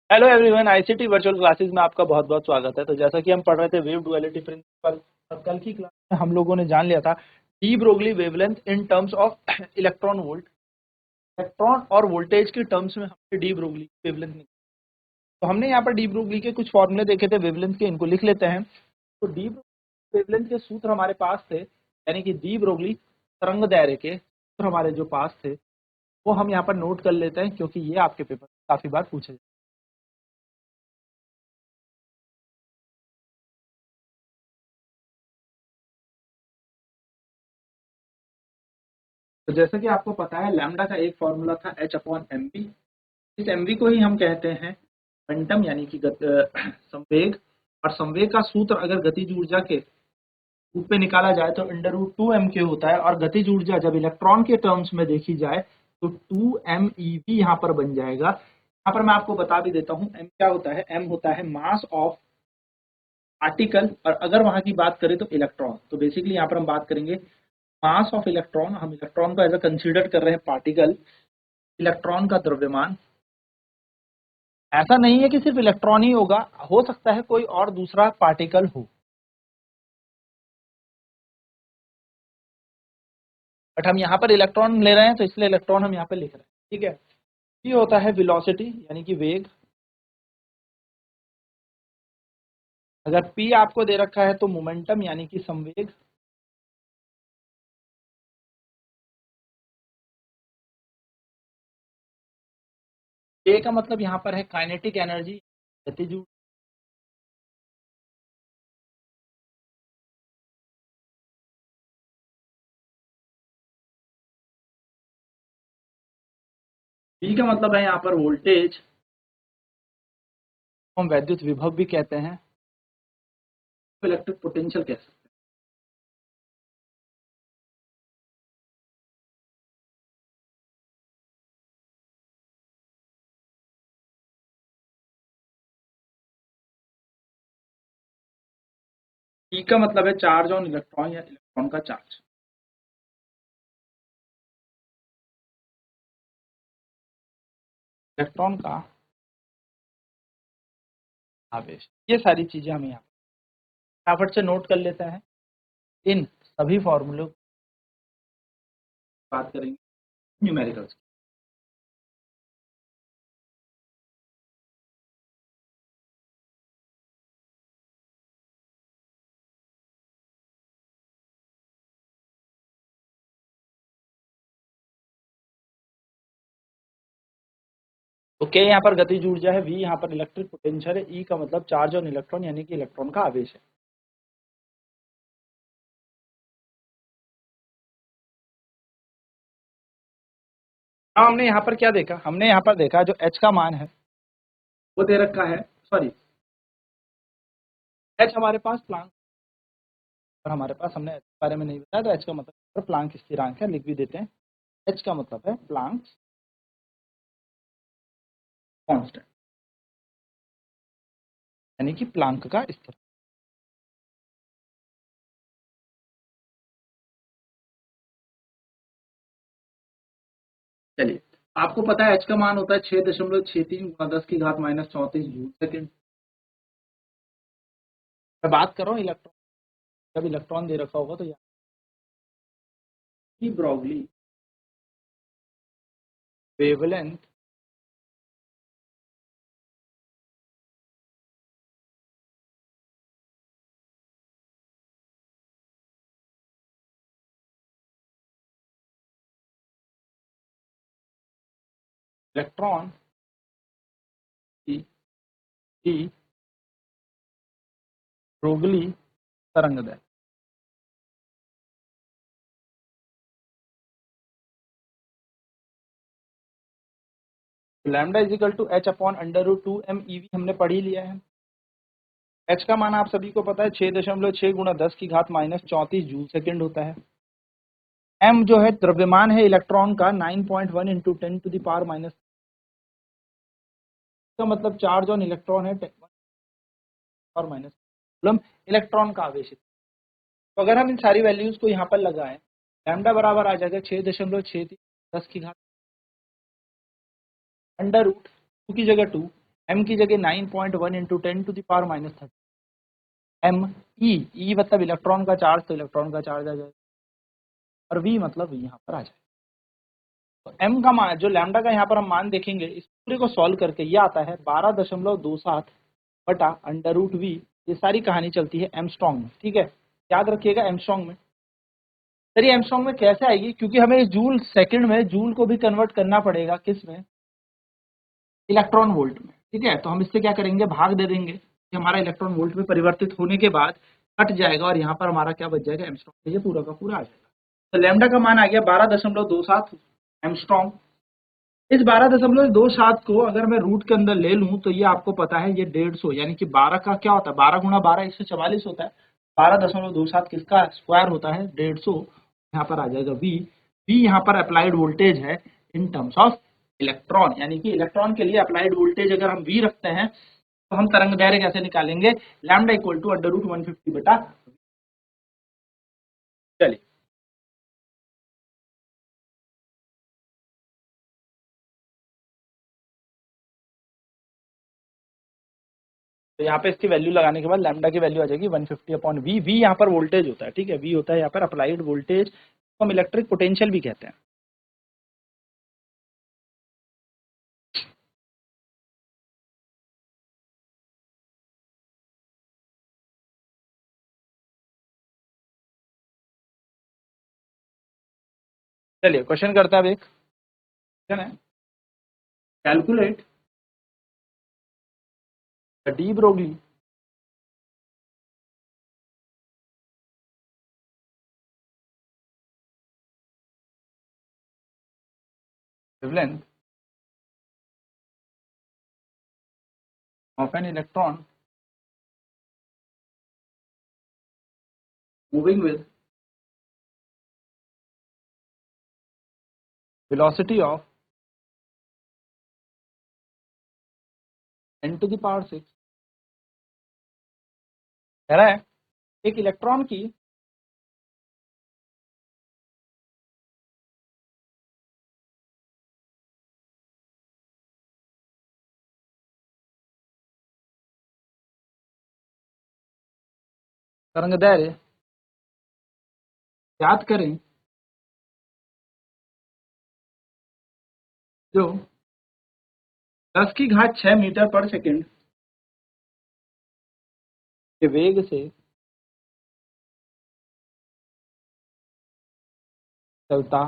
Hello everyone, ICT virtual classes में आपका बहुत बहुत स्वागत है। तो जैसा कि हम पढ़ रहे थे वेव डुअलिटी प्रिंसिपल, और कल की क्लास में हम लोगों ने जान लिया था de Broglie wavelength in terms of electron volt. Electron और वोल्टेज के टर्म्स में हमने डी ब्रोगली वेवलेंथ निकाली। तो हमने यहाँ पर डी ब्रोगली के कुछ फॉर्मूले देखे थे वेवलेंथ के, इनको लिख लेते हैं। तो डी ब्रोगली वेवलेंथ के सूत्र हमारे पास थे, यानी कि डी ब्रोगली तरंग दायरे के सूत्र हमारे जो पास थे वो हम यहाँ पर नोट कर लेते हैं, क्योंकि ये आपके पेपर में काफी बार पूछे जाते हैं। तो जैसा कि आपको पता है, लैम्डा का एक फॉर्मूला था h अपॉन एम वी। इस एम वी को ही हम कहते हैं मोमेंटम, यानी कि संवेग। और संवेग का सूत्र अगर गतिज ऊर्जा के रूप में निकाला जाए तो अंडर रूट 2m होता है, और गतिज ऊर्जा जब इलेक्ट्रॉन के टर्म्स में देखी जाए तो 2 MeV यहाँ पर बन जाएगा। यहाँ पर मैं आपको बता भी देता हूँ, m क्या होता है। m होता है मास ऑफ पार्टिकल, और अगर वहां की बात करें तो इलेक्ट्रॉन। तो बेसिकली यहाँ पर हम बात करेंगे मास ऑफ इलेक्ट्रॉन। हम इलेक्ट्रॉन को एज अ कंसीडर कर रहे हैं पार्टिकल। इलेक्ट्रॉन का द्रव्यमान, ऐसा नहीं है कि सिर्फ इलेक्ट्रॉन ही होगा, हो सकता है कोई और दूसरा पार्टिकल हो, बट हम यहाँ पर इलेक्ट्रॉन ले रहे हैं तो इसलिए इलेक्ट्रॉन हम यहाँ पर लिख रहे हैं। ठीक है। ये होता है वेलोसिटी, यानी कि वेग। अगर p आपको दे रखा है तो मोमेंटम, यानी कि संवेग। k का मतलब यहाँ पर है काइनेटिक एनर्जी, गतिज ऊर्जा। p का मतलब है यहाँ पर वोल्टेज, हम वैद्युत विभव भी कहते हैं, इलेक्ट्रिक पोटेंशियल कह सकते हैं। p का मतलब है चार्ज ऑन इलेक्ट्रॉन, या इलेक्ट्रॉन का चार्ज। इलेक्ट्रॉन का आवेश, ये सारी चीजें हम यहाँ फटाफट से नोट कर लेते हैं। इन सभी फॉर्मूलों की बात करेंगे न्यूमेरिकल्स। तो k यहाँ पर गतिज ऊर्जा है, v यहाँ पर इलेक्ट्रिक पोटेंशियल है, e का मतलब चार्ज ऑन इलेक्ट्रॉन, यानी कि इलेक्ट्रॉन का आवेश है। हाँ, हमने यहाँ पर क्या देखा, हमने यहाँ पर देखा जो h का मान है वो दे रखा है, सॉरी, h हमारे पास प्लांक, और हमारे पास हमने h के बारे में नहीं बताया, तो h का मतलब प्लांक स्थिरांक है, लिख भी देते हैं। h का मतलब है प्लांक कांस्टेंट, यानी कि प्लांक का स्थिर। चलिए, आपको पता है h का मान होता है 6.63 गुणा 10 की घात माइनस 34 जूल सेकेंड। मैं बात कर रहा हूँ इलेक्ट्रॉन, जब इलेक्ट्रॉन दे रखा होगा तो यहाँ ब्रॉगली वेवलेंथ इलेक्ट्रॉन की ब्रोगली तरंगदैर्घ्य। Lambda equal to h upon under root 2 MeV हमने पढ़ ही लिया है। एच का मान आप सभी को पता है 6.6 गुणा 10 की घात माइनस 34 जूल सेकेंड होता है। एम जो है द्रव्यमान है इलेक्ट्रॉन का 9.1 into 10 to the power minus, का मतलब चार्ज ऑन इलेक्ट्रॉन है 10 और माइनस कूलम, इलेक्ट्रॉन का आवेश। तो अगर हम इन सारी वैल्यूज को यहाँ पर लगाएं, लैम्डा बराबर आ जाएगा 6.63 10 की घात अंडर रूट 2 की जगह 2 m की जगह 9.1 इंटू 10⁻⁻30। m e मतलब इलेक्ट्रॉन का चार्ज, तो इलेक्ट्रॉन का चार्ज आ जाएगा, और v मतलब यहाँ पर आ जाएगा। तो m का मान, जो लैम्डा का यहाँ पर हम मान देखेंगे, इस पूरे को सॉल्व करके ये आता है 12.27 बटा √v। ये सारी कहानी चलती है एमस्ट्रॉन्ग में, ठीक है, याद रखिएगा एमस्ट्रॉन्ग में। चलिए एमस्ट्रॉन्ग में कैसे आएगी, क्योंकि हमें जूल सेकंड में जूल को भी कन्वर्ट करना पड़ेगा, किस में, इलेक्ट्रॉन वोल्ट में, ठीक है। तो हम इससे क्या करेंगे, भाग दे देंगे कि हमारा इलेक्ट्रॉन वोल्ट में परिवर्तित होने के बाद कट जाएगा, और यहाँ पर हमारा क्या बच जाएगा, एमस्ट्रॉन्ग। ये पूरा का पूरा आ जाएगा। तो लैम्डा का मान आ गया 12.27 एमस्ट्रॉन्ग। इस 12.27 को अगर मैं रूट के अंदर ले लूं तो ये आपको पता है ये 150, यानी कि 12 का क्या होता है, 12 गुणा 12 144 होता है। 12.27 किसका स्क्वायर होता है, 150। यहाँ पर आ जाएगा वी। वी यहाँ पर अप्लाइड वोल्टेज है इन टर्म्स ऑफ इलेक्ट्रॉन, यानी कि इलेक्ट्रॉन के लिए अप्लाइड वोल्टेज अगर हम वी रखते हैं तो हम तरंग दैर्घ्य कैसे निकालेंगे, लैम्डा इक्वल टू √150 बटा। चलिए तो यहाँ पे इसकी वैल्यू लगाने के बाद लैम्डा की वैल्यू आ जाएगी 150/v। वी यहाँ पर वोल्टेज होता है, ठीक है, वी होता है यहाँ पर अप्लाइड वोल्टेज, तो हम इलेक्ट्रिक पोटेंशियल भी कहते हैं। चलिए क्वेश्चन करता है, अब एक क्वेश्चन है, calculate the de Broglie wavelength of an electron moving with velocity of 10⁶। कह रहा है एक इलेक्ट्रॉन की तरंगदैर्घ्य याद करें जो 10⁶ मीटर पर सेकंड के वेग से चलता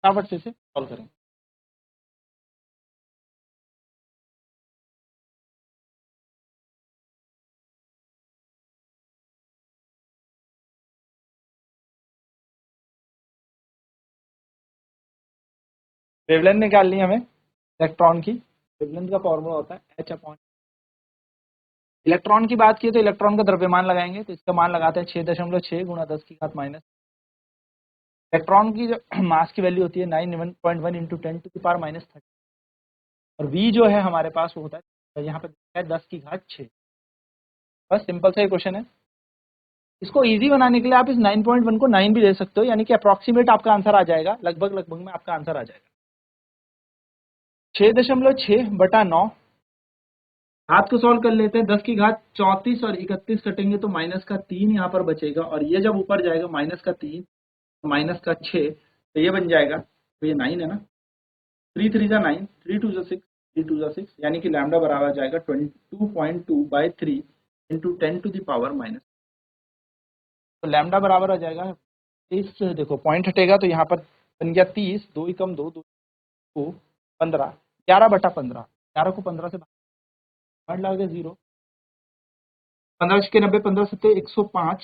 फटाफट से इसे सॉल्व करें। वेवलेंथ निकालनी है हमें इलेक्ट्रॉन की। वेवलेंथ का फॉर्मूला होता है h/। इलेक्ट्रॉन की बात की तो इलेक्ट्रॉन का द्रव्यमान लगाएंगे, तो इसका मान लगाते हैं 6.6 गुणा 10⁻⁻। इलेक्ट्रॉन की जो मास की वैल्यू होती है 9.1 इंटू 10⁻⁻30। और v जो है हमारे पास वो होता है यहाँ पे 10⁶। बस सिंपल सा ये क्वेश्चन है। इसको इजी बनाने के लिए आप इस 9.1 को 9 भी दे सकते हो, यानी कि अप्रॉक्सीमेट आपका आंसर आ जाएगा, लगभग लगभग में आपका आंसर आ जाएगा। 6.6/9 हाथ को सॉल्व कर लेते हैं। 10⁻34 और 31 कटेंगे तो -3 यहाँ पर बचेगा, और ये जब ऊपर जाएगा -3 -6, तो ये बन जाएगा, तो ये 9 है ना, 3 3 जा 9, 3 2 जा 6, 3 2 जा 6, यानी कि लैम्डा बराबर जाएगा 22.2/3 इंटू 10⁻⁻। तो लैम्डा बराबर आ जाएगा, इस देखो पॉइंट हटेगा तो यहाँ पर बन गया 30, 2 ही कम 2 2 15, 11/15, 11 को 15 से भाग लगा 0, 15 के 90, 15 7 105,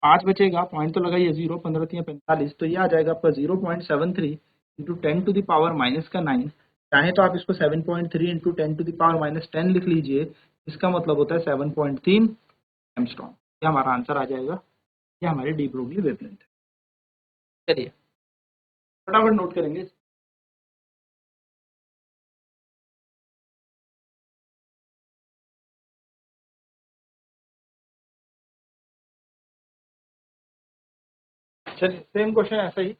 5 बचेगा, पॉइंट तो लगाइए 0, 15 3 45, तो ये आ जाएगा आपका 0.73 इंटू 10⁻⁻9। चाहे तो आप इसको 7.3 इंटू 10⁻⁻10 लिख लीजिए, इसका मतलब होता है 7.3 एंगस्ट्रॉम। ये हमारा आंसर आ जाएगा, ये हमारी डी ब्रोगली वेवलेंथ है। चलिए फटाफट नोट करेंगे। चलिए सेम क्वेश्चन ऐसा ही,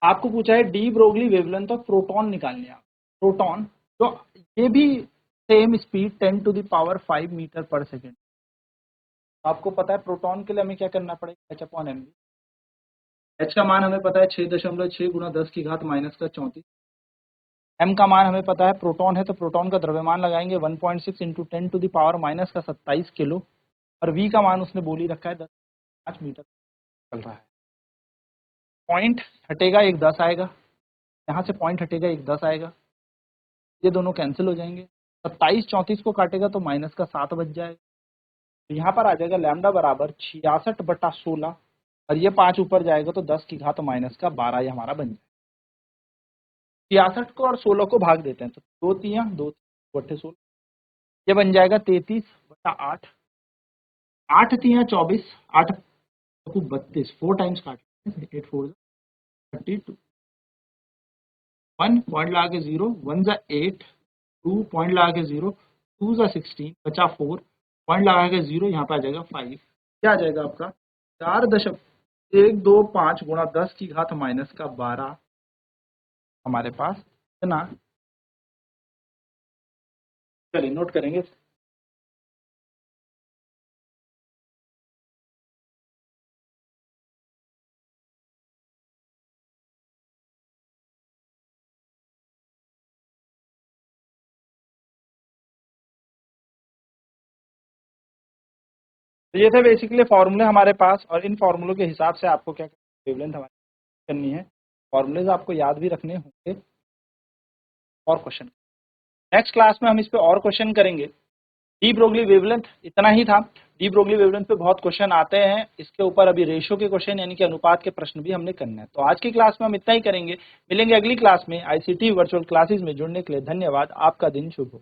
आपको पूछा है de Broglie wavelength of proton निकालने आप प्रोटॉन, तो ये भी सेम स्पीड 10⁵ मीटर पर सेकेंड। आपको पता है प्रोटॉन के लिए हमें क्या करना पड़ेगा, H/mv। H का मान हमें पता है 6.6 गुणा 10⁻⁻34। m का मान हमें पता है, प्रोटॉन है तो प्रोटॉन का द्रव्यमान लगाएंगे 1.6 × 10⁻⁻27 किलो, और v का मान उसने बोली रखा है 10.5 मीटर चल रहा है। पॉइंट हटेगा एक 10 आएगा, यहाँ से पॉइंट हटेगा एक 10 आएगा, ये दोनों कैंसिल हो जाएंगे। 27 34 को काटेगा तो -7 बच जाएगा। तो यहाँ पर आ जाएगा लैम्डा बराबर 66/16, और ये 5 ऊपर जाएगा तो 10⁻⁻12 ये हमारा बन जाएगा। 66 को और 16 को भाग देते हैं तो 2 तियां 2 बट्टे 16, ये बन जाएगा 33/8, 8 तियां 24, 8 32, 4 टाइम्स काट 8 4 32, 1 पॉइंट लगा के 0, 1 जा 8, 2 पॉइंट लगा के 0, 2 जा 16, बचा 4 पॉइंट लगा के 0, यहाँ पे आ जाएगा 5। क्या आ जाएगा आपका 4.125 गुणा 10⁻⁻12 हमारे पास इतना। चलिए नोट करेंगे। तो ये थे बेसिकली फॉर्मूले हमारे पास, और इन फॉर्मूलों के हिसाब से आपको क्या वेवलेंथ हमारी करनी है। फॉर्मूलेज आपको याद भी रखने होंगे और क्वेश्चन। नेक्स्ट क्लास में हम इस पे और क्वेश्चन करेंगे। डी ब्रोगली वेवलेंथ इतना ही था। डी ब्रोगली वेवलेंथ पे बहुत क्वेश्चन आते हैं, इसके ऊपर अभी रेशियो के क्वेश्चन यानी कि अनुपात के प्रश्न भी हमने करने हैं। तो आज की क्लास में हम इतना ही करेंगे, मिलेंगे अगली क्लास में। ICT वर्चुअल क्लासेस में जुड़ने के लिए धन्यवाद। आपका दिन शुभ हो।